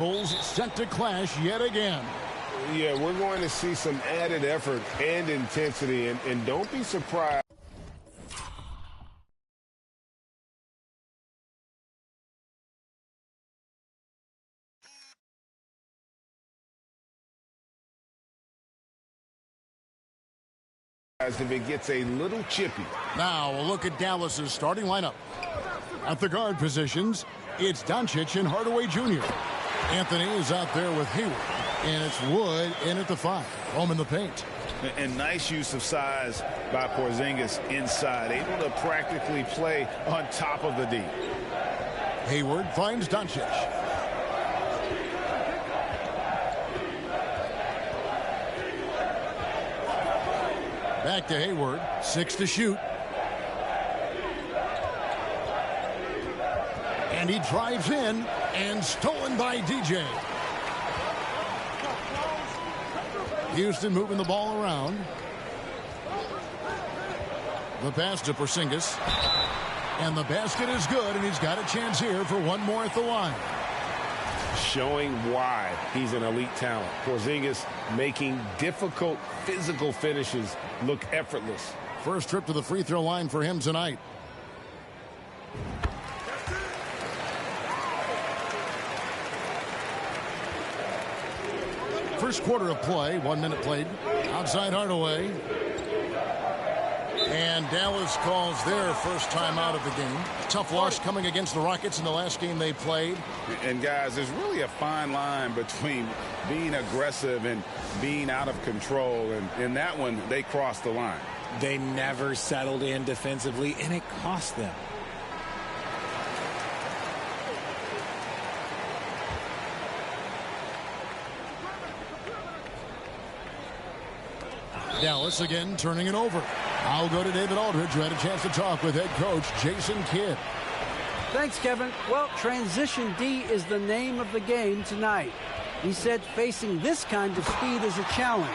Bulls set to clash yet again. Yeah, we're going to see some added effort and intensity, and don't be surprised. If it gets a little chippy. Now a look at Dallas's starting lineup. At the guard positions, it's Doncic and Hardaway Jr. Anthony is out there with Hayward, and it's Wood in at the 5. Home in the paint. And nice use of size by Porzingis inside, able to practically play on top of the D. Hayward finds Doncic. Back to Hayward, 6 to shoot. And he drives in, and stolen by DJ. Houston moving the ball around. The pass to Porzingis. And the basket is good, and he's got a chance here for one more at the line. Showing why he's an elite talent. Porzingis making difficult physical finishes look effortless. First trip to the free throw line for him tonight. First quarter of play, 1 minute played. Outside Hardaway. And Dallas calls their first time out of the game. Tough loss coming against the Rockets in the last game they played. And guys, there's really a fine line between being aggressive and being out of control. And in that one, they crossed the line. They never settled in defensively, and it cost them. Dallas again turning it over. I'll go to David Aldridge, who had a chance to talk with head coach Jason Kidd. Thanks, Kevin. Well, transition D is the name of the game tonight. He said facing this kind of speed is a challenge.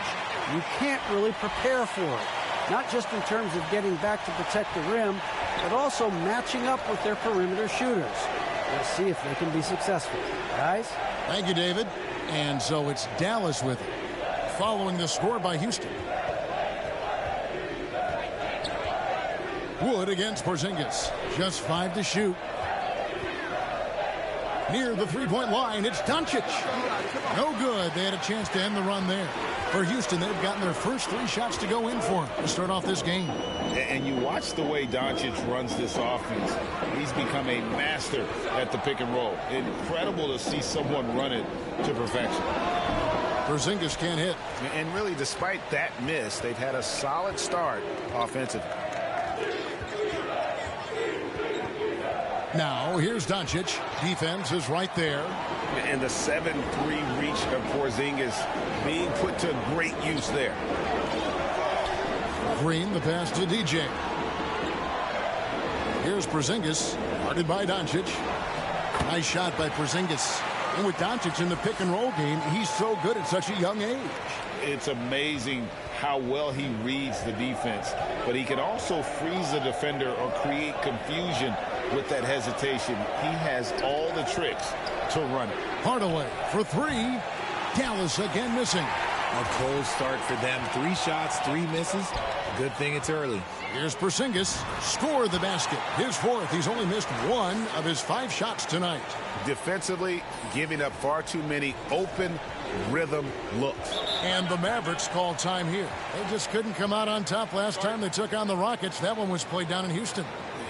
You can't really prepare for it, not just in terms of getting back to protect the rim, but also matching up with their perimeter shooters. Let's see if they can be successful. Guys? Thank you, David. And so it's Dallas with it, following the score by Houston. Wood against Porzingis. Just 5 to shoot. Near the three-point line, it's Doncic. No good. They had a chance to end the run there. For Houston, they've gotten their first 3 shots to go in for him to start off this game. And you watch the way Doncic runs this offense. He's become a master at the pick and roll. Incredible to see someone run it to perfection. Porzingis can't hit. And really, despite that miss, they've had a solid start offensively. Now, here's Doncic. Defense is right there. And the 7-3 reach of Porzingis being put to great use there. Green, the pass to DJ. Here's Porzingis, guarded by Doncic. Nice shot by Porzingis. And with Doncic in the pick-and-roll game, he's so good at such a young age. It's amazing how well he reads the defense, but he can also freeze the defender or create confusion with that hesitation. He has all the tricks to run it. Hardaway for 3. Dallas again missing. A cold start for them. 3 shots, 3 misses. Good thing it's early. Here's Porzingis. Score the basket. His 4th. He's only missed 1 of his 5 shots tonight. Defensively, giving up far too many open rhythm looks. And the Mavericks call time here. They just couldn't come out on top last time they took on the Rockets. That one was played down in Houston.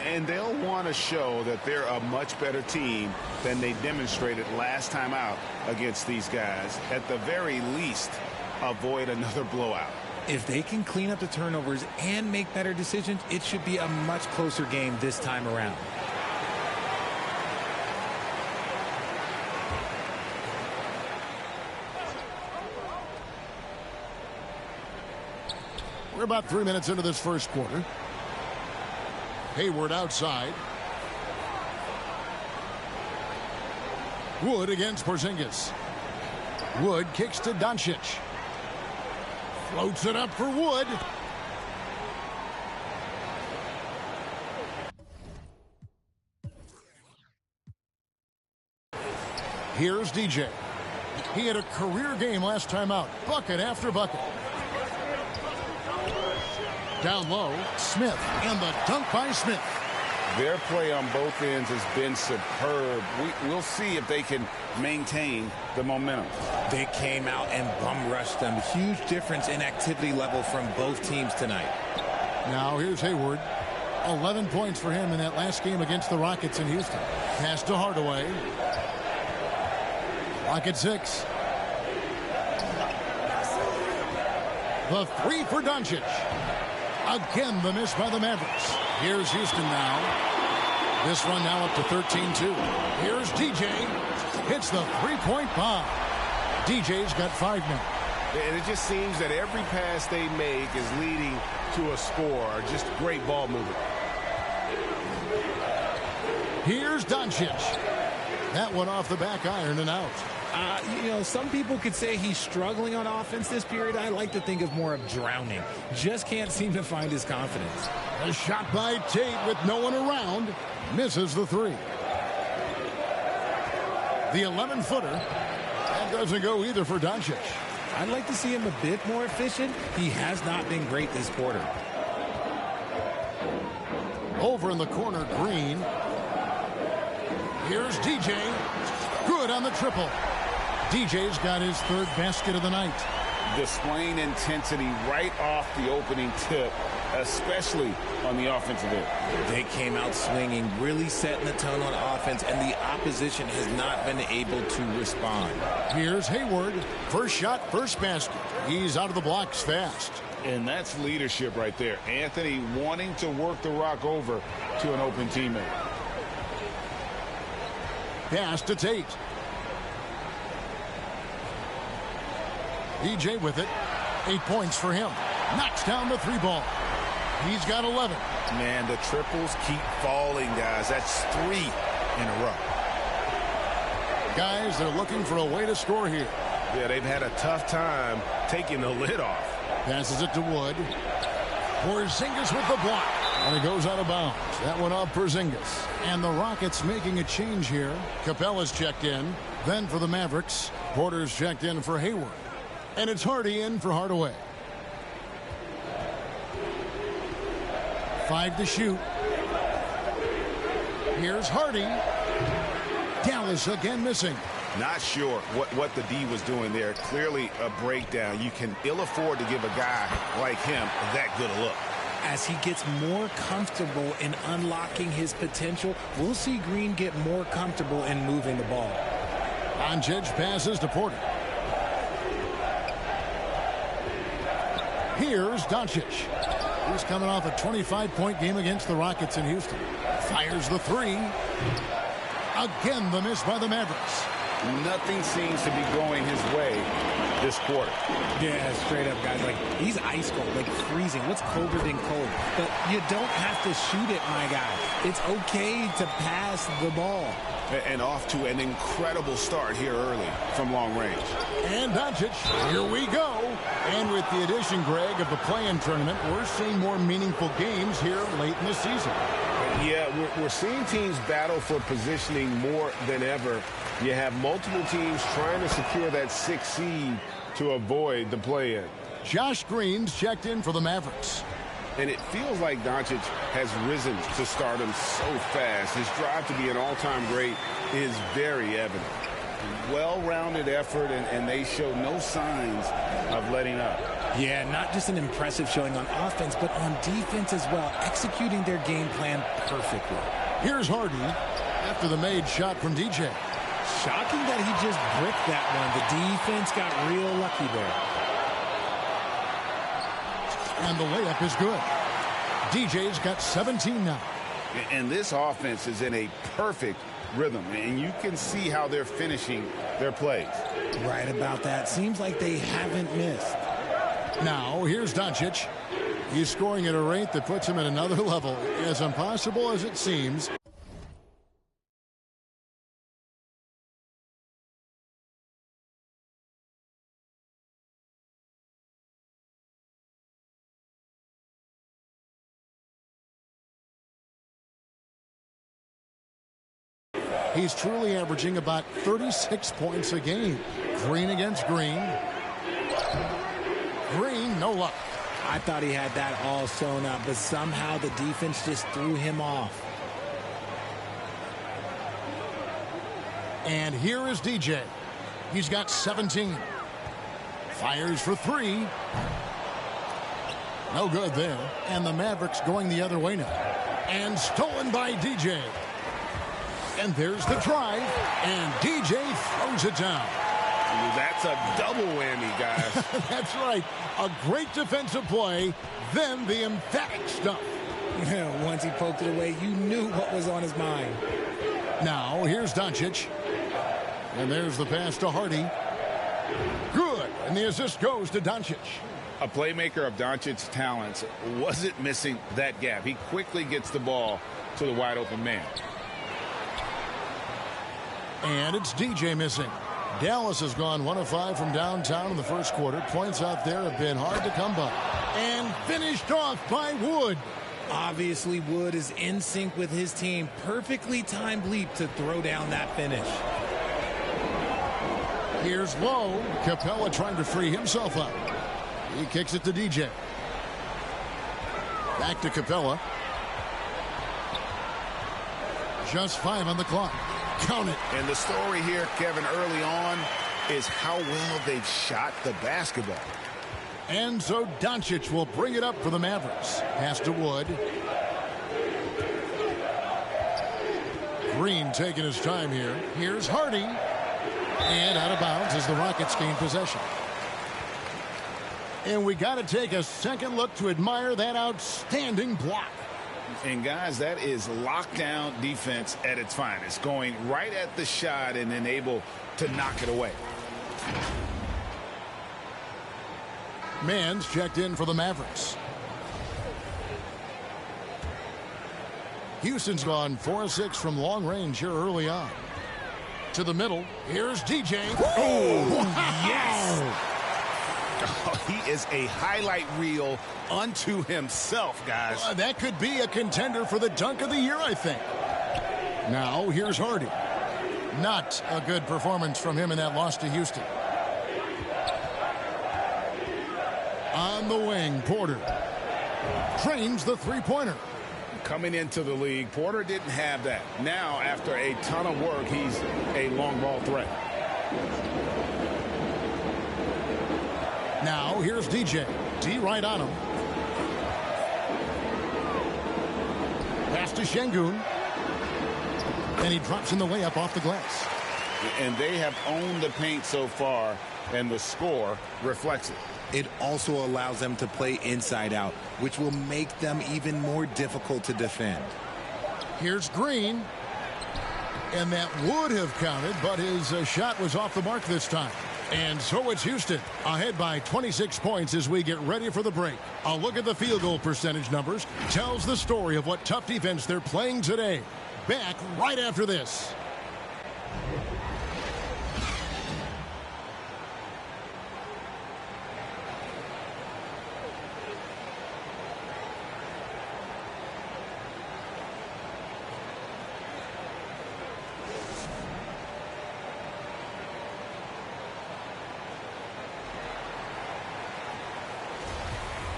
And they'll want to show that they're a much better team than they demonstrated last time out against these guys. At the very least, avoid another blowout. If they can clean up the turnovers and make better decisions, it should be a much closer game this time around. We're about 3 minutes into this first quarter. Hayward outside. Wood against Porzingis. Wood kicks to Doncic. Floats it up for Wood. Here's DJ. He had a career game last time out. Bucket after bucket. Down low, Smith, and the dunk by Smith. Their play on both ends has been superb. We'll see if they can maintain the momentum. They came out and bum rushed them. Huge difference in activity level from both teams tonight. Now here's Hayward. 11 points for him in that last game against the Rockets in Houston. Pass to Hardaway. Rocket 6. The three for Doncic. Again, the miss by the Mavericks. Here's Houston now. This one now up to 13-2. Here's DJ. Hits the three-point bomb. DJ's got 5 now. And it just seems that every pass they make is leading to a score. Just great ball movement. Here's Doncic. That one off the back iron and out. You know, some people could say he's struggling on offense this period. I like to think of more of drowning. Just can't seem to find his confidence. A shot by Tate with no one around. Misses the three. The 11-footer. That doesn't go either for Doncic. I'd like to see him a bit more efficient. He has not been great this quarter. Over in the corner, Green. Here's DJ. Good on the triple. DJ's got his third basket of the night. Displaying intensity right off the opening tip, especially on the offensive end. They came out swinging, really setting the tone on offense, and the opposition has not been able to respond. Here's Hayward. First shot, first basket. He's out of the blocks fast. And that's leadership right there. Anthony wanting to work the rock over to an open teammate. Pass to Tate. DJ with it. 8 points for him. Knocks down the 3-ball. He's got 11. Man, the triples keep falling, guys. That's 3 in a row. Guys, they're looking for a way to score here. Yeah, they've had a tough time taking the lid off. Passes it to Wood. Porzingis with the block. And it goes out of bounds. That one off Porzingis. And the Rockets making a change here. Capella's checked in. Then for the Mavericks, Porter's checked in for Hayward. And it's Hardy in for Hardaway. 5 to shoot. Here's Hardy. Dallas again missing. Not sure what the D was doing there. Clearly a breakdown. You can ill afford to give a guy like him that good a look. As he gets more comfortable in unlocking his potential, we'll see Green get more comfortable in moving the ball. Doncic passes to Porter. Here's Doncic. He's coming off a 25-point game against the Rockets in Houston. Fires the 3. Again, the miss by the Mavericks. Nothing seems to be going his way this quarter. Yeah, straight up, guys. Like, he's ice cold, like freezing. What's colder than cold? But you don't have to shoot it, my guy. It's okay to pass the ball. And off to an incredible start here early from long range. And Doncic, here we go. And with the addition, Greg, of the play-in tournament, we're seeing more meaningful games here late in the season. Yeah, we're seeing teams battle for positioning more than ever. You have multiple teams trying to secure that 6th seed to avoid the play-in. Josh Green's checked in for the Mavericks. And it feels like Doncic has risen to stardom so fast. His drive to be an all-time great is very evident. Well-rounded effort, and they show no signs of letting up. Yeah, not just an impressive showing on offense, but on defense as well, executing their game plan perfectly. Here's Hardy after the made shot from DJ. Shocking that he just bricked that one. The defense got real lucky there. And the layup is good. DJ's got 17 now. And this offense is in a perfect rhythm, and you can see how they're finishing their plays. Right about that. Seems like they haven't missed. Now, here's Doncic. He's scoring at a rate that puts him at another level. As impossible as it seems. He's truly averaging about 36 points a game. Green against Green. Green, no luck. I thought he had that all sewn up, but somehow the defense just threw him off. And here is DJ. He's got 17. Fires for three. No good there. And the Mavericks going the other way now. And stolen by DJ. And there's the drive. And DJ throws it down. That's a double whammy, guys. That's right. A great defensive play, then the emphatic stuff. Once he poked it away, you knew what was on his mind. Now, here's Doncic. And there's the pass to Hardy. Good. And the assist goes to Doncic. A playmaker of Doncic's talents wasn't missing that gap. He quickly gets the ball to the wide open man. And it's DJ missing. Dallas has gone 1 of 5 from downtown in the first quarter. Points out there have been hard to come by. And finished off by Wood. Obviously, Wood is in sync with his team. Perfectly timed leap to throw down that finish. Here's Lowe. Capella trying to free himself up. He kicks it to DJ. Back to Capella. Just 5 on the clock. Count it. And the story here, Kevin, early on is how well they've shot the basketball. And so Doncic will bring it up for the Mavericks. Pass to Wood. Green taking his time here. Here's Hardy. And out of bounds as the Rockets gain possession. And we got to take a second look to admire that outstanding block. And, guys, that is lockdown defense at its finest. Going right at the shot and then able to knock it away. Mann's checked in for the Mavericks. Houston's gone 4-6 from long range here early on. To the middle. Here's DJ. Oh, wow. Yes. Oh, he is a highlight reel unto himself, guys. That could be a contender for the dunk of the year, I think. Now, here's Hardy. Not a good performance from him in that loss to Houston. On the wing, Porter. Trains the three-pointer. Coming into the league, Porter didn't have that. Now, after a ton of work, he's a long ball threat. Now, here's DJ. D right on him. Pass to Şengün. And he drops in the layup off the glass. And they have owned the paint so far, and the score reflects it. It also allows them to play inside out, which will make them even more difficult to defend. Here's Green. And that would have counted, but his shot was off the mark this time. And so it's Houston ahead by 26 points as we get ready for the break. A look at the field goal percentage numbers tells the story of what tough defense they're playing today. Back right after this.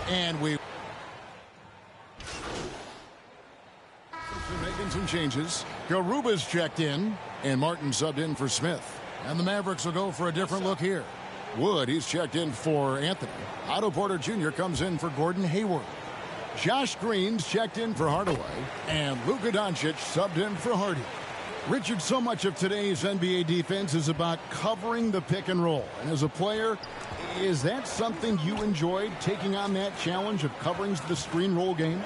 And we're making some changes. Garuba's checked in, and Martin subbed in for Smith. And the Mavericks will go for a different look here. Wood, he's checked in for Anthony. Otto Porter Jr. comes in for Gordon Hayward. Josh Green's checked in for Hardaway. And Luka Doncic subbed in for Hardy. Richard, so much of today's NBA defense is about covering the pick and roll. And as a player, is that something you enjoyed, taking on that challenge of covering the screen roll game?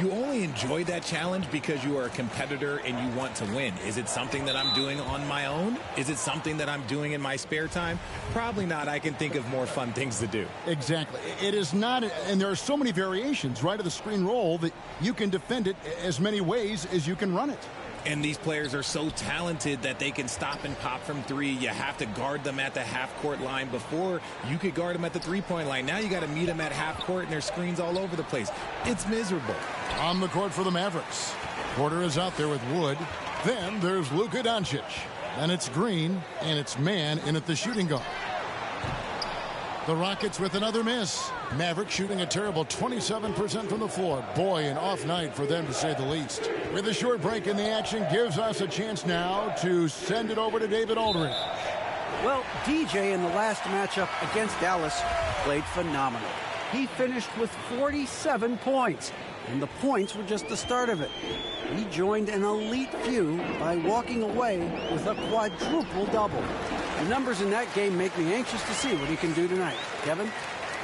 You only enjoy that challenge because you are a competitor and you want to win. Is it something that I'm doing on my own? Is it something that I'm doing in my spare time? Probably not. I can think of more fun things to do. Exactly. It is not, and there are so many variations, right, of the screen roll that you can defend it as many ways as you can run it. And these players are so talented that they can stop and pop from three. You have to guard them at the half-court line. Before, you could guard them at the three-point line. Now you got to meet them at half-court, and there's screens all over the place. It's miserable. On the court for the Mavericks. Porter is out there with Wood. Then there's Luka Doncic. And it's Green, and it's Mann in at the shooting guard. The Rockets with another miss. Maverick shooting a terrible 27% from the floor. Boy, an off night for them, to say the least. With a short break in the action, gives us a chance now to send it over to David Aldridge. Well, DJ in the last matchup against Dallas played phenomenal. He finished with 47 points, and the points were just the start of it. He joined an elite few by walking away with a quadruple double. The numbers in that game make me anxious to see what he can do tonight. Kevin?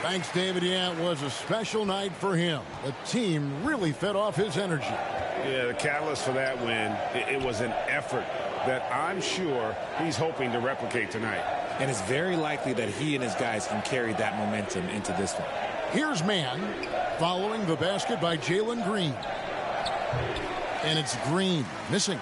Thanks, David. Yeah, it was a special night for him. The team really fed off his energy. Yeah, the catalyst for that win, it was an effort that I'm sure he's hoping to replicate tonight. And it's very likely that he and his guys can carry that momentum into this one. Here's Mann following the basket by Jalen Green. And it's Green missing.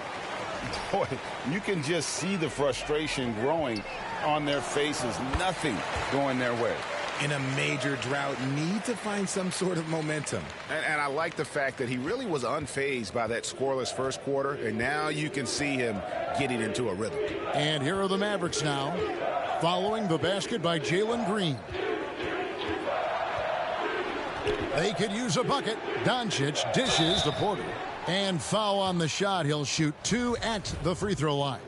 Boy, you can just see the frustration growing on their faces. Nothing going their way. In a major drought, need to find some sort of momentum. And I like the fact that he really was unfazed by that scoreless first quarter, and now you can see him getting into a rhythm. And here are the Mavericks now, following the basket by Jalen Green. They could use a bucket. Doncic dishes to Porter. And foul on the shot. He'll shoot 2 at the free throw line.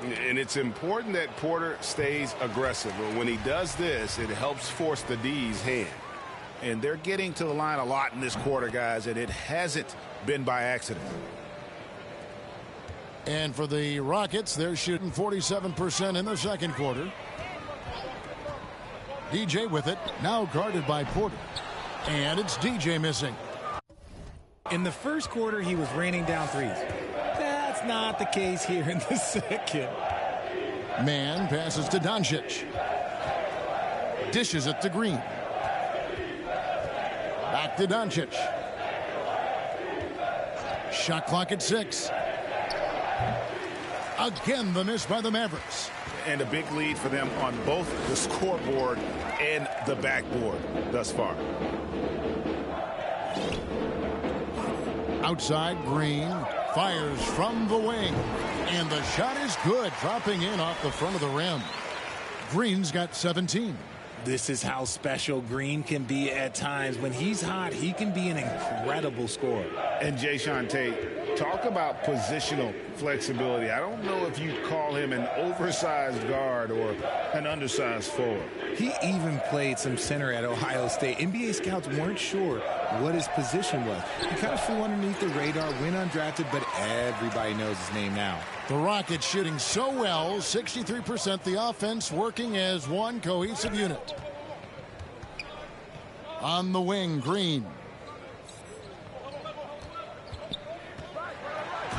And it's important that Porter stays aggressive. When he does this, it helps force the D's hand. And they're getting to the line a lot in this quarter, guys, and it hasn't been by accident. And for the Rockets, they're shooting 47% in the second quarter. DJ with it, now guarded by Porter. And it's DJ missing. In the first quarter, he was raining down threes. That's not the case here in the second. Mann passes to Doncic. Dishes it to Green. Back to Doncic. Shot clock at 6. Again, the miss by the Mavericks. And a big lead for them on both the scoreboard and the backboard thus far. Outside, Green fires from the wing. And the shot is good, dropping in off the front of the rim. Green's got 17. This is how special Green can be at times. When he's hot, he can be an incredible scorer. And Jayshawn Tate, talk about positional flexibility. I don't know if you'd call him an oversized guard or an undersized forward. He even played some center at Ohio State. NBA scouts weren't sure what his position was. He kind of flew underneath the radar, went undrafted, but everybody knows his name now. The Rockets shooting so well, 63%. The offense working as one cohesive unit. On the wing, Green.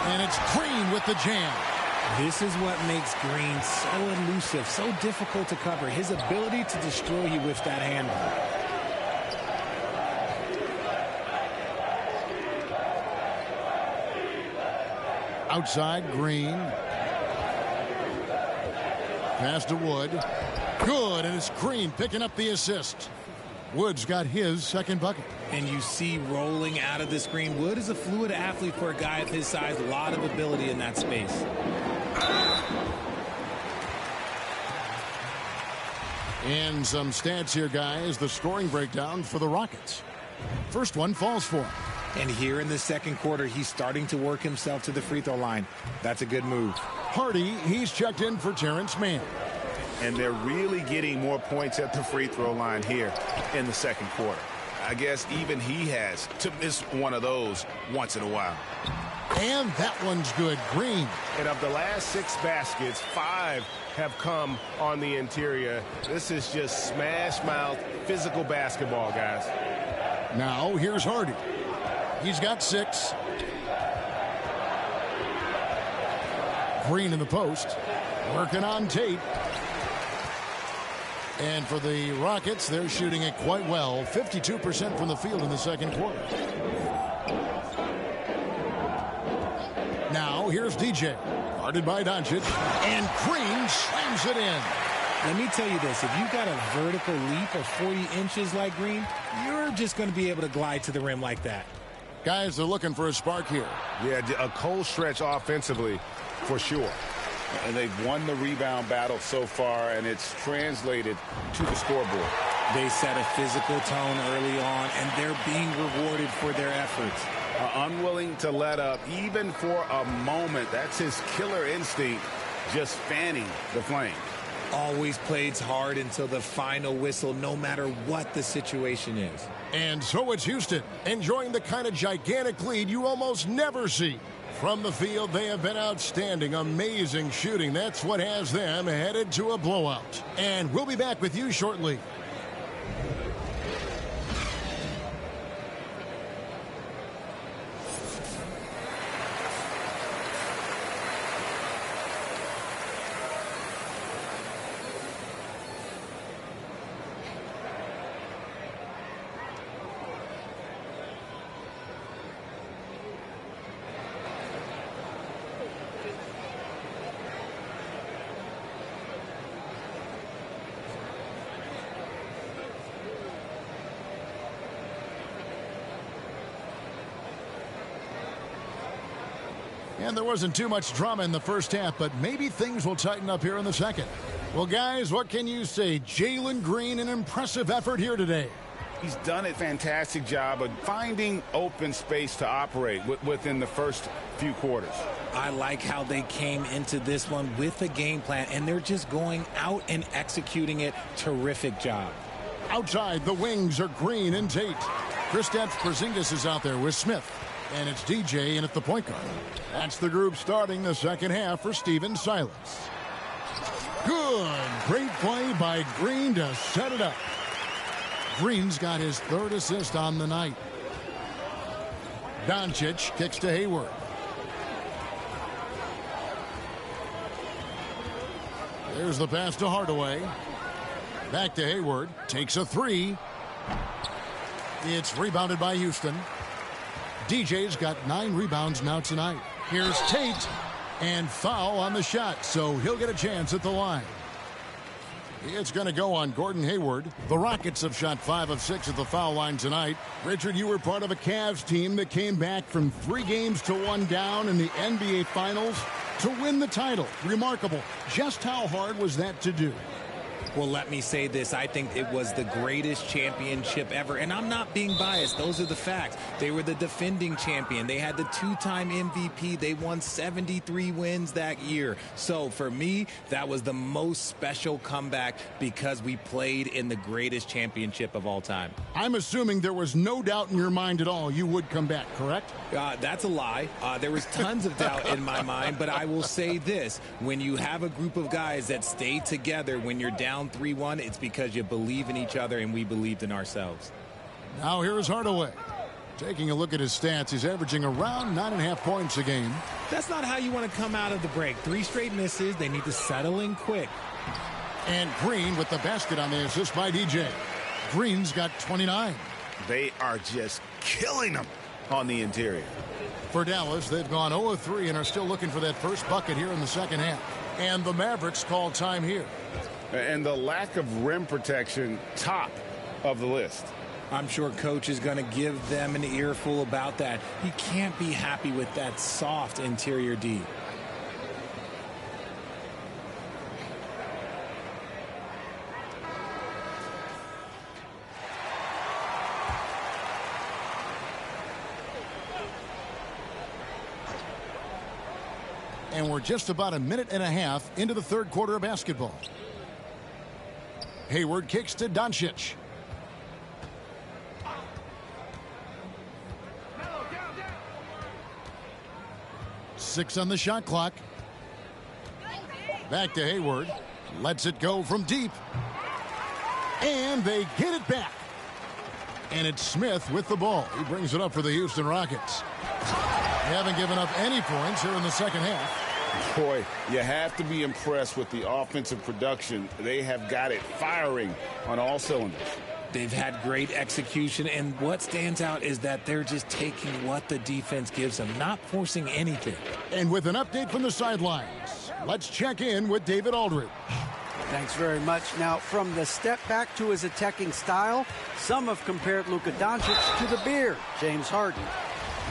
And it's Green with the jam. This is what makes Green so elusive, so difficult to cover. His ability to destroy you with that handle. Outside, Green. Pass to Wood. Good, and it's Green picking up the assist. Wood's got his second bucket. And you see rolling out of the screen. Wood is a fluid athlete for a guy of his size. A lot of ability in that space. And some stats here, guys. The scoring breakdown for the Rockets. First one falls for him. And here in the second quarter, he's starting to work himself to the free throw line. That's a good move. Hardy, he's checked in for Terrence Mann. And they're really getting more points at the free throw line here in the second quarter. I guess even he has to miss one of those once in a while. And that one's good. Green. And of the last 6 baskets, 5 have come on the interior. This is just smash mouth physical basketball, guys. Now here's Hardy. He's got 6. Green in the post. Working on Tate. And for the Rockets, they're shooting it quite well. 52% from the field in the second quarter. Now, here's DJ. Guarded by Doncic. And Green slams it in. Let me tell you this. If you've got a vertical leap of 40 inches like Green, you're just going to be able to glide to the rim like that. Guys are looking for a spark here. Yeah, a cold stretch offensively for sure. And they've won the rebound battle so far, and it's translated to the scoreboard. They set a physical tone early on, and they're being rewarded for their efforts. Unwilling to let up, even for a moment. That's his killer instinct, just fanning the flame. Always plays hard until the final whistle, no matter what the situation is. And so it's Houston, enjoying the kind of gigantic lead you almost never see. From the field, they have been outstanding, amazing shooting. That's what has them headed to a blowout. And we'll be back with you shortly. And there wasn't too much drama in the first half, but maybe things will tighten up here in the second. Well, guys, what can you say? Jalen Green, an impressive effort here today. He's done a fantastic job of finding open space to operate within the first few quarters. I like how they came into this one with a game plan, and they're just going out and executing it. Terrific job. Outside, the wings are Green and Tate. Kristaps Porzingis is out there with Smith. And it's DJ in at the point guard. That's the group starting the second half for Stephen Silas. Good. Great play by Green to set it up. Green's got his third assist on the night. Doncic kicks to Hayward. There's the pass to Hardaway. Back to Hayward. Takes a three. It's rebounded by Houston. DJ's got 9 rebounds now tonight. Here's Tate, and foul on the shot, so he'll get a chance at the line. It's going to go on Gordon Hayward. The Rockets have shot 5 of 6 at the foul line tonight. Richard, you were part of a Cavs team that came back from 3 games to 1 down in the NBA Finals to win the title. Remarkable. Just how hard was that to do? Well, let me say this. I think it was the greatest championship ever. And I'm not being biased. Those are the facts. They were the defending champion. They had the 2-time MVP. They won 73 wins that year. So for me, that was the most special comeback because we played in the greatest championship of all time. I'm assuming there was no doubt in your mind at all you would come back, correct? That's a lie. There was tons of doubt in my mind. But I will say this. When you have a group of guys that stay together when you're down 3-1, it's because you believe in each other and we believed in ourselves. Now here's Hardaway. Taking a look at his stats, he's averaging around 9.5 points a game. That's not how you want to come out of the break. 3 straight misses. They need to settle in quick. And Green with the basket on the assist by DJ. Green's got 29. They are just killing them on the interior. For Dallas, they've gone 0 of 3 and are still looking for that first bucket here in the second half. And the Mavericks call time here. And the lack of rim protection, top of the list. I'm sure coach is going to give them an earful about that. He can't be happy with that soft interior D. And we're just about a minute and a half into the third quarter of basketball. Hayward kicks to Doncic. Six on the shot clock. Back to Hayward. Lets it go from deep. And they get it back. And it's Smith with the ball. He brings it up for the Houston Rockets. They haven't given up any points here in the second half. Boy, you have to be impressed with the offensive production. They have got it firing on all cylinders. They've had great execution, and what stands out is that they're just taking what the defense gives them, not forcing anything. And with an update from the sidelines, let's check in with David Aldridge. Thanks very much. Now, from the step back to his attacking style, some have compared Luka Doncic to the beard, James Harden.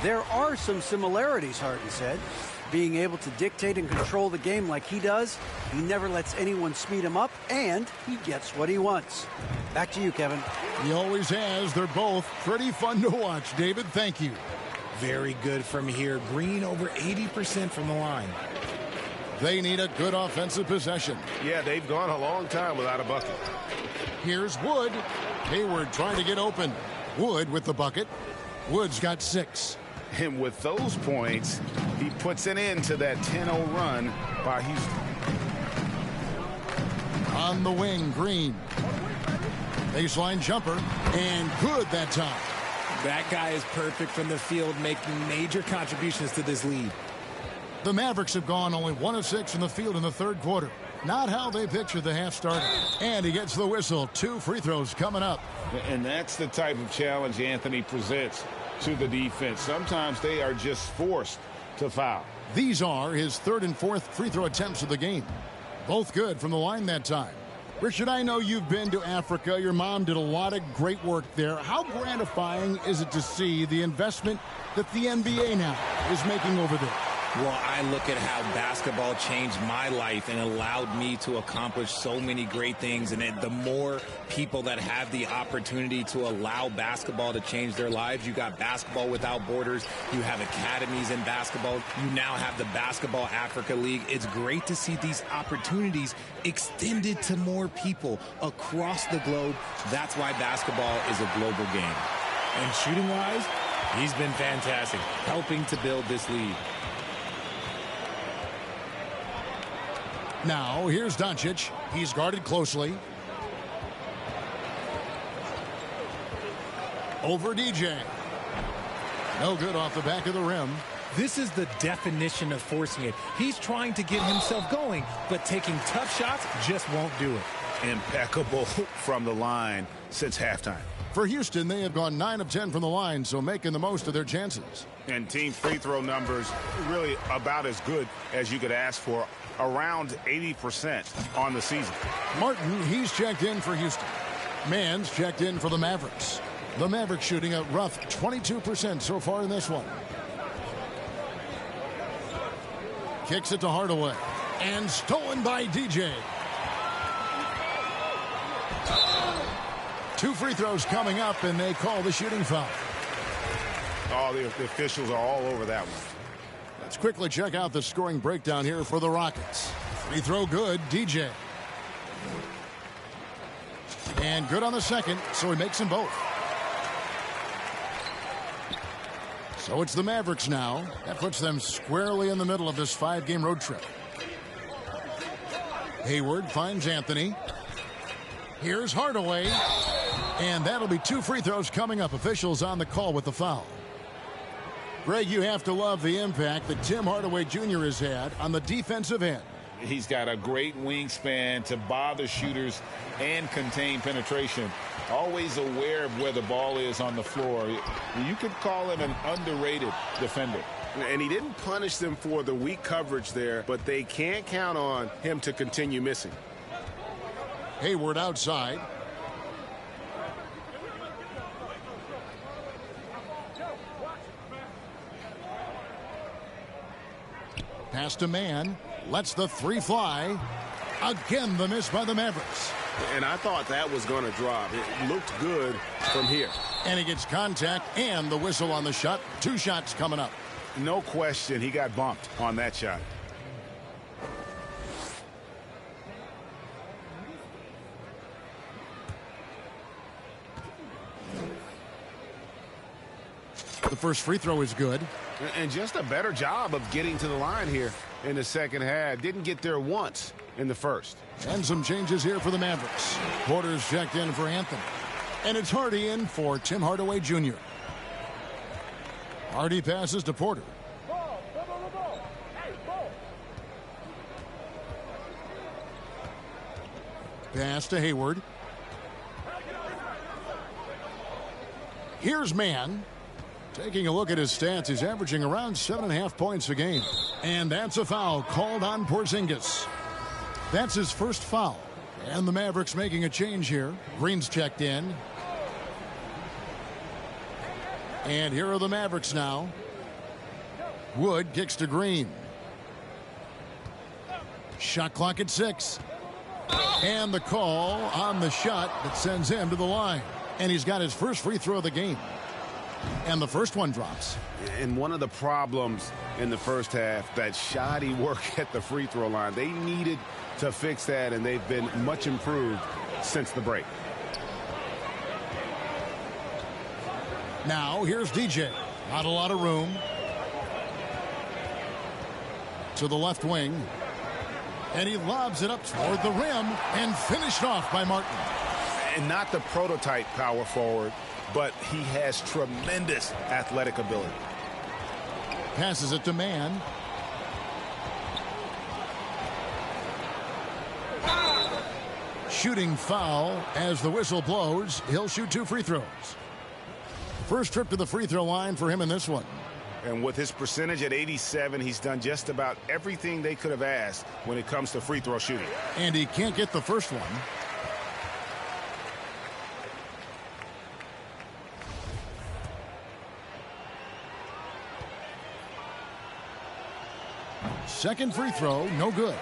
There are some similarities, Harden said. Being able to dictate and control the game like he does, he never lets anyone speed him up, and he gets what he wants. Back to you, Kevin. He always has. They're both pretty fun to watch, David. Thank you. Very good from here. Green over 80% from the line. They need a good offensive possession. Yeah, they've gone a long time without a bucket. Here's Wood. Hayward trying to get open. Wood with the bucket. Wood's got 6. And with those points, he puts an end to that 10-0 run by Houston. On the wing, Green. Baseline jumper, and good that time. That guy is perfect from the field, making major contributions to this lead. The Mavericks have gone only 1 of 6 from the field in the third quarter. Not how they pictured the half started. And he gets the whistle. 2 free throws coming up. And that's the type of challenge Anthony presents to the defense. Sometimes they are just forced to foul. These are his 3rd and 4th free throw attempts of the game. Both good from the line that time. Richard, I know you've been to Africa. Your mom did a lot of great work there. How gratifying is it to see the investment that the NBA now is making over there? Well, I look at how basketball changed my life and allowed me to accomplish so many great things. And the more people that have the opportunity to allow basketball to change their lives, you got Basketball Without Borders. You have academies in basketball. You now have the Basketball Africa League. It's great to see these opportunities extended to more people across the globe. That's why basketball is a global game. And shooting-wise, he's been fantastic, helping to build this league. Now, here's Doncic. He's guarded closely. Over DJ. No good off the back of the rim. This is the definition of forcing it. He's trying to get himself going, but taking tough shots just won't do it. Impeccable from the line since halftime. For Houston, they have gone 9 of 10 from the line, so making the most of their chances. And team free throw numbers really about as good as you could ask for. Around 80% on the season. Martin, he's checked in for Houston. Mann's checked in for the Mavericks. The Mavericks shooting a rough 22% so far in this one. Kicks it to Hardaway. And stolen by DJ. 2 free throws coming up, and they call the shooting foul. Oh, the officials are all over that one. Let's quickly check out the scoring breakdown here for the Rockets. Free throw good, DJ. And good on the second, so he makes them both. So it's the Mavericks now. That puts them squarely in the middle of this 5-game road trip. Hayward finds Anthony. Here's Hardaway. And that'll be 2 free throws coming up. Officials on the call with the foul. Greg, you have to love the impact that Tim Hardaway Jr. has had on the defensive end. He's got a great wingspan to bother shooters and contain penetration. Always aware of where the ball is on the floor. You could call him an underrated defender. And he didn't punish them for the weak coverage there, but they can't count on him to continue missing. Hayward outside. Pass to Mann. Lets the 3 fly. Again, the miss by the Mavericks. And I thought that was going to drop. It looked good from here. And he gets contact and the whistle on the shot. 2 shots coming up. No question he got bumped on that shot. The first free throw is good. And just a better job of getting to the line here in the second half. Didn't get there once in the first. And some changes here for the Mavericks. Porter's checked in for Anthony. And it's Hardy in for Tim Hardaway Jr. Hardy passes to Porter. Pass to Hayward. Here's Mann. Taking a look at his stats, he's averaging around 7.5 points a game. And that's a foul called on Porzingis. That's his first foul. And the Mavericks making a change here. Green's checked in. And here are the Mavericks now. Wood kicks to Green. Shot clock at 6. And the call on the shot that sends him to the line. And he's got his first free throw of the game. And the first one drops. And one of the problems in the first half, that shoddy work at the free throw line. They needed to fix that, and they've been much improved since the break. Now here's DJ. Not a lot of room. To the left wing. And he lobs it up toward the rim and finished off by Martin. And not the prototype power forward, but he has tremendous athletic ability. Passes it to Mann. Shooting foul as the whistle blows. He'll shoot 2 free throws. First trip to the free throw line for him in this one. And with his percentage at 87, he's done just about everything they could have asked when it comes to free throw shooting. And he can't get the first one. Second free throw, no good.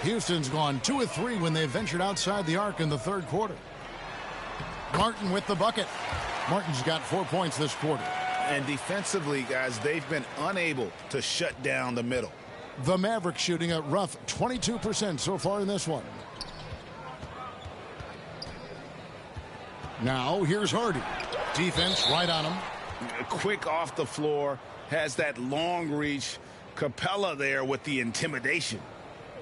Houston's gone 2 of 3 when they ventured outside the arc in the third quarter. Martin with the bucket. Martin's got 4 points this quarter. And defensively, guys, they've been unable to shut down the middle. The Mavericks shooting a rough 22% so far in this one. Now here's Hardy. Defense right on him. Quick off the floor, has that long reach. Capella there with the intimidation.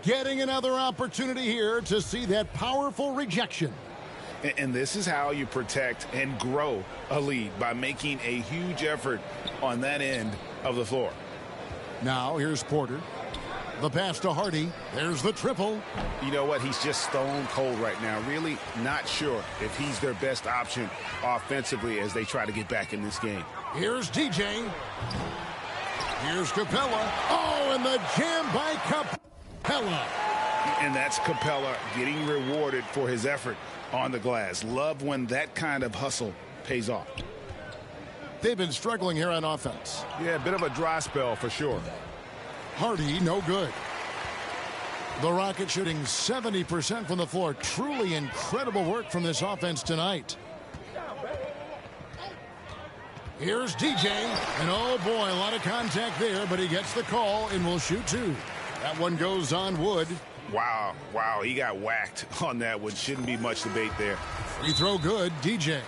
Getting another opportunity here to see that powerful rejection. And this is how you protect and grow a lead, by making a huge effort on that end of the floor. Now here's Porter. The pass to Hardy. There's the triple. You know what? He's just stone cold right now. Really not sure if he's their best option offensively as they try to get back in this game. Here's DJ. Here's Capella. Oh, and the jam by Capella. And that's Capella getting rewarded for his effort on the glass. Love when that kind of hustle pays off. They've been struggling here on offense. Yeah, a bit of a dry spell for sure. Hardy, no good. The Rockets shooting 70% from the floor. Truly incredible work from this offense tonight. Here's DJ. And oh boy, a lot of contact there, but he gets the call and will shoot 2. That one goes on Wood. Wow, he got whacked on that one. Shouldn't be much debate there. Free throw good, DJ.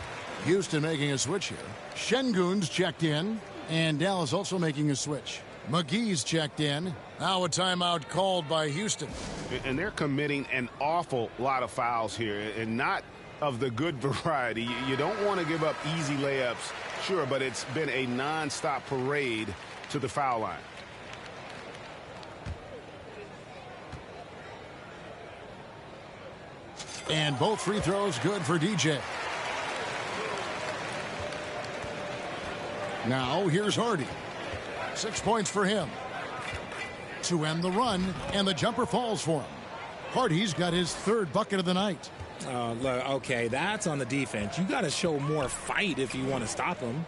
Houston making a switch here. Şengün's checked in, and Dallas also making a switch. McGee's checked in. Now a timeout called by Houston. And they're committing an awful lot of fouls here, and not of the good variety. You don't want to give up easy layups, sure, but it's been a non-stop parade to the foul line. And both free throws good for DJ. Now here's Hardy. 6 points for him. To end the run, and the jumper falls for him. Hardy's got his 3rd bucket of the night. Look, okay, that's on the defense. You got to show more fight if you want to stop him.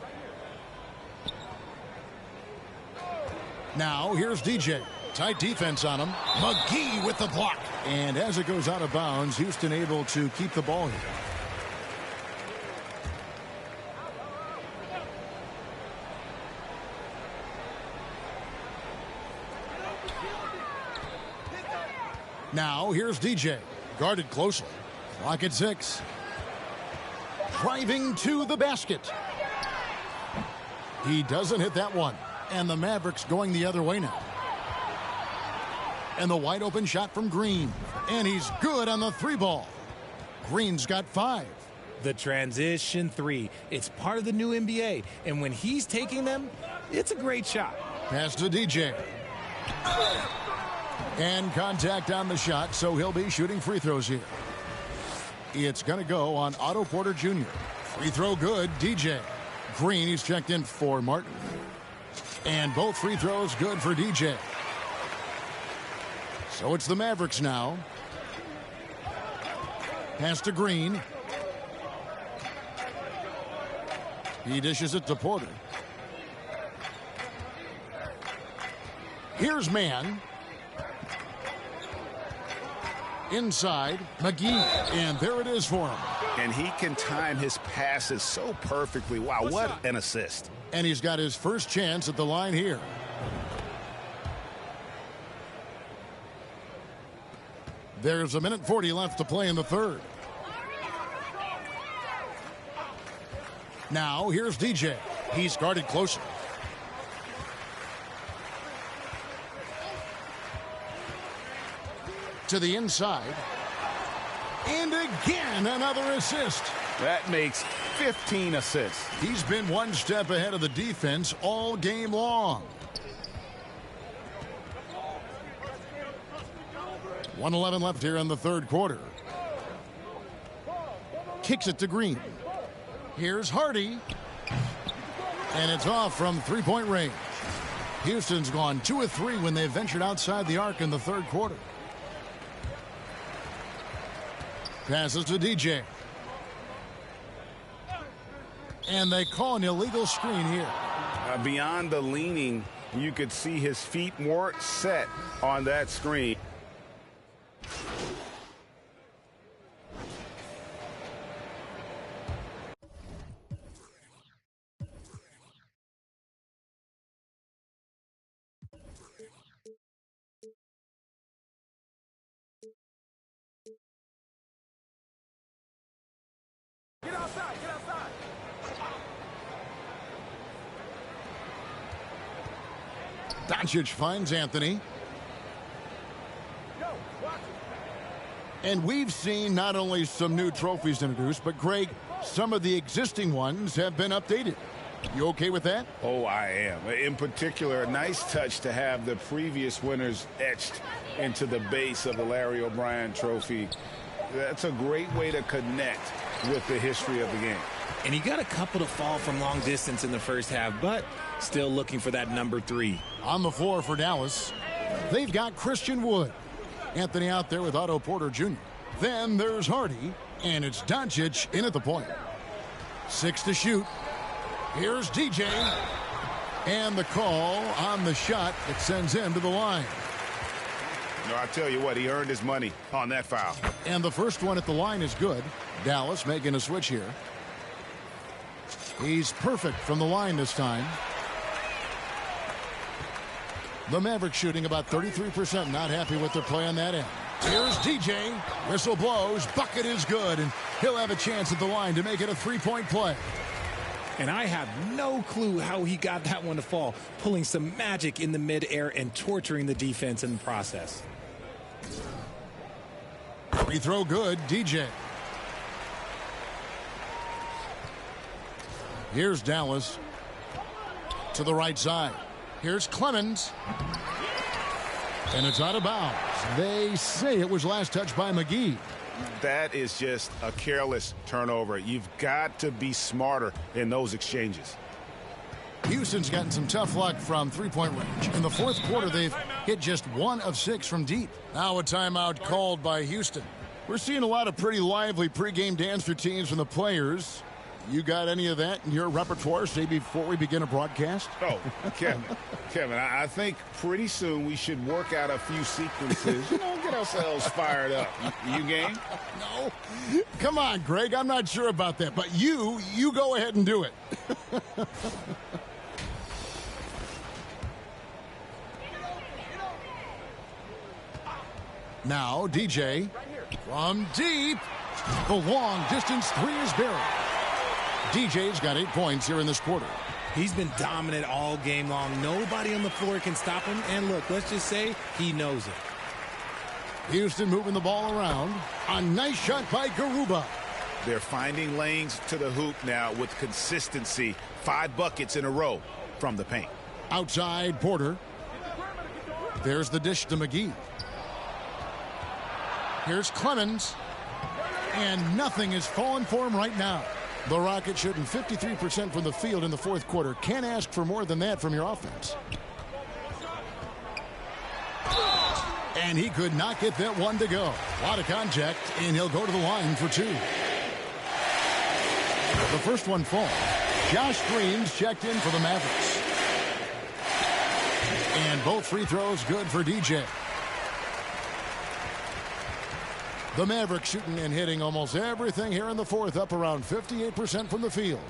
Now here's DJ. Tight defense on him. McGee with the block. And as it goes out of bounds, Houston able to keep the ball here. Now here's DJ. Guarded closely. Clock at 6. Driving to the basket. He doesn't hit that one. And the Mavericks going the other way now. And the wide open shot from Green. And he's good on the 3 ball. Green's got 5. The transition 3. It's part of the new NBA. And when he's taking them, it's a great shot. Pass to DJ. And contact on the shot, so he'll be shooting free throws here. It's going to go on Otto Porter Jr. Free throw good, DJ. Green, he's checked in for Martin. And both free throws good for DJ. So it's the Mavericks now. Pass to Green. He dishes it to Porter. Here's Mann. Inside, McGee. And there it is for him. And he can time his passes so perfectly. Wow, what an assist. And he's got his first chance at the line here. There's 1:40 left to play in the third. Now, here's DJ. He's guarded closer. To the inside. And again, another assist. That makes 15 assists. He's been one step ahead of the defense all game long. 1:11 left here in the third quarter. Kicks it to Green. Here's Hardy. And it's off from three-point range. Houston's gone 2 of 3 when they ventured outside the arc in the third quarter. Passes to DJ. And they call an illegal screen here. Beyond the leaning, you could see his feet weren't set on that screen. Doncic finds Anthony. And we've seen not only some new trophies introduced, but Greg, some of the existing ones have been updated. You okay with that? Oh, I am. In particular, a nice touch to have the previous winners etched into the base of the Larry O'Brien trophy. That's a great way to connect with the history of the game. And he got a couple to fall from long distance in the first half, but still looking for that number 3. On the floor for Dallas, they've got Christian Wood. Anthony out there with Otto Porter Jr. Then there's Hardy, and it's Doncic in at the point. 6 to shoot. Here's DJ. And the call on the shot that sends him to the line. No, I tell you what, he earned his money on that foul. And the first one at the line is good. Dallas making a switch here. He's perfect from the line this time. The Mavericks shooting about 33%. Not happy with their play on that end. Here's DJ. Whistle blows. Bucket is good. And he'll have a chance at the line to make it a three-point play. And I have no clue how he got that one to fall. Pulling some magic in the midair and torturing the defense in the process. Free throw good. DJ. Here's Dallas. To the right side. Here's Clemens. And it's out of bounds. They say it was last touched by McGee. That is just a careless turnover. You've got to be smarter in those exchanges. Houston's gotten some tough luck from three-point range. In the fourth quarter, they've hit just 1 of 6 from deep. Now a timeout called by Houston. We're seeing a lot of pretty lively pregame dance routines from the players. You got any of that in your repertoire, say, before we begin a broadcast? Oh, Kevin, I think pretty soon we should work out a few sequences, get ourselves fired up. You game? No. Come on, Greg, I'm not sure about that, but you go ahead and do it. Now, DJ from deep. The long-distance 3 is buried. DJ's got 8 points here in this quarter. He's been dominant all game long. Nobody on the floor can stop him. And look, let's just say he knows it. Houston moving the ball around. A nice shot by Garuba. They're finding lanes to the hoop now with consistency. 5 buckets in a row from the paint. Outside, Porter. There's the dish to McGee. Here's Clemens. And nothing is falling for him right now. The Rockets shooting 53% from the field in the fourth quarter. Can't ask for more than that from your offense. And he could not get that one to go. A lot of contact, and he'll go to the line for 2. The first one falls. Josh Green's checked in for the Mavericks. And both free throws good for DJ. The Mavericks shooting and hitting almost everything here in the fourth, up around 58% from the field.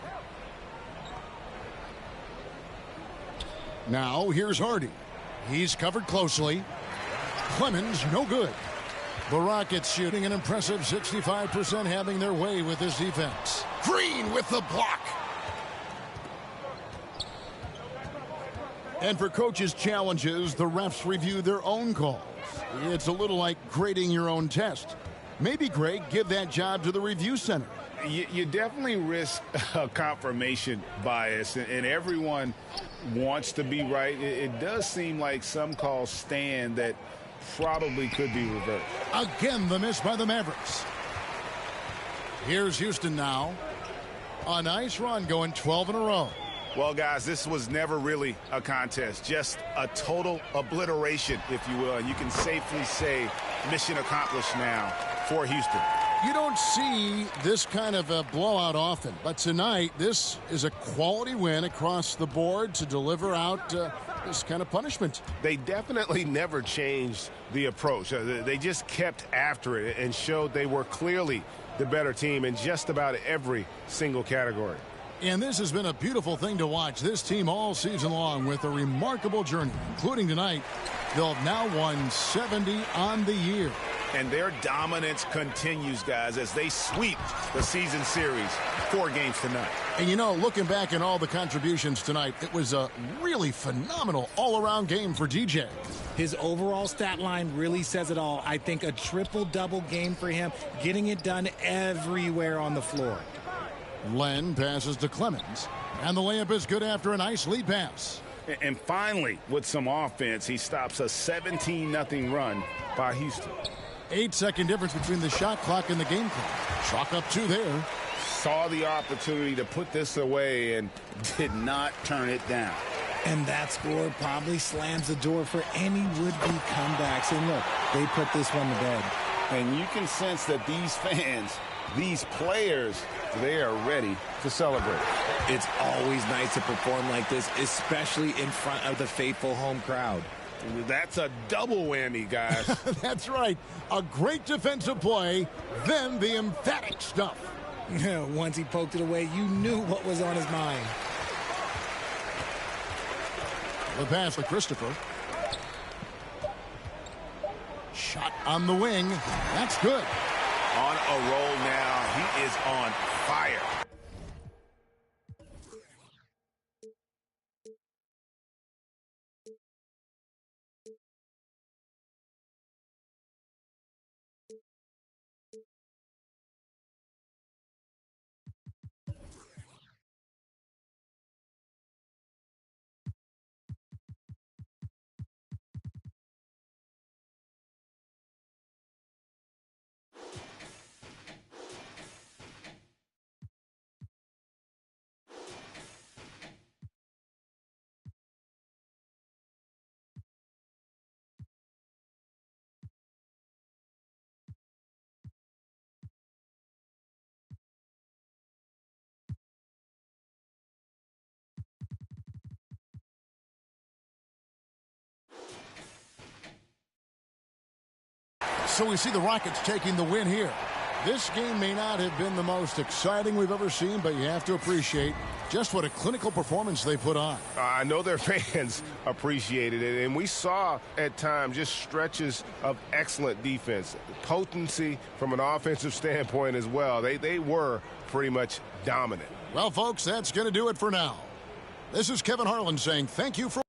Now here's Hardy. He's covered closely. Clemens, no good. The Rockets shooting an impressive 65%, having their way with this defense. Green with the block. And for coaches' challenges, the refs review their own calls. It's a little like grading your own test. Maybe, Greg, give that job to the review center. You definitely risk a confirmation bias, and everyone wants to be right. It does seem like some calls stand that probably could be reversed. Again, the miss by the Mavericks. Here's Houston now. A nice run, going 12 in a row. Well, guys, this was never really a contest, just a total obliteration, if you will. And you can safely say mission accomplished now for Houston. You don't see this kind of a blowout often, but tonight this is a quality win across the board to deliver out this kind of punishment. They definitely never changed the approach. They just kept after it and showed they were clearly the better team in just about every single category. And this has been a beautiful thing to watch this team all season long with a remarkable journey, including tonight. They'll have now won 70 on the year. And their dominance continues, guys, as they sweep the season series 4 games tonight. And, you know, looking back at all the contributions tonight, it was a really phenomenal all-around game for DJ. His overall stat line really says it all. I think a triple-double game for him, getting it done everywhere on the floor. Len passes to Clemens, and the layup is good after a nice lead pass. And finally, with some offense, he stops a 17-0 run by Houston. 8-second difference between the shot clock and the game clock. Chalk up 2 there. Saw the opportunity to put this away and did not turn it down. And that score probably slams the door for any would-be comebacks. And look, they put this one to bed. And you can sense that these fans, these players, they are ready to celebrate. It's always nice to perform like this, especially in front of the faithful home crowd. That's a double whammy, guys. That's right. A great defensive play, then the emphatic stuff. Once he poked it away, you knew what was on his mind. The pass to Christopher. Shot on the wing. That's good. On a roll now. He is on fire. So we see the Rockets taking the win here. This game may not have been the most exciting we've ever seen, but you have to appreciate just what a clinical performance they put on. I know their fans appreciated it, and we saw at times just stretches of excellent defense. Potency from an offensive standpoint as well. They were pretty much dominant. Well, folks, that's going to do it for now. This is Kevin Harlan saying thank you for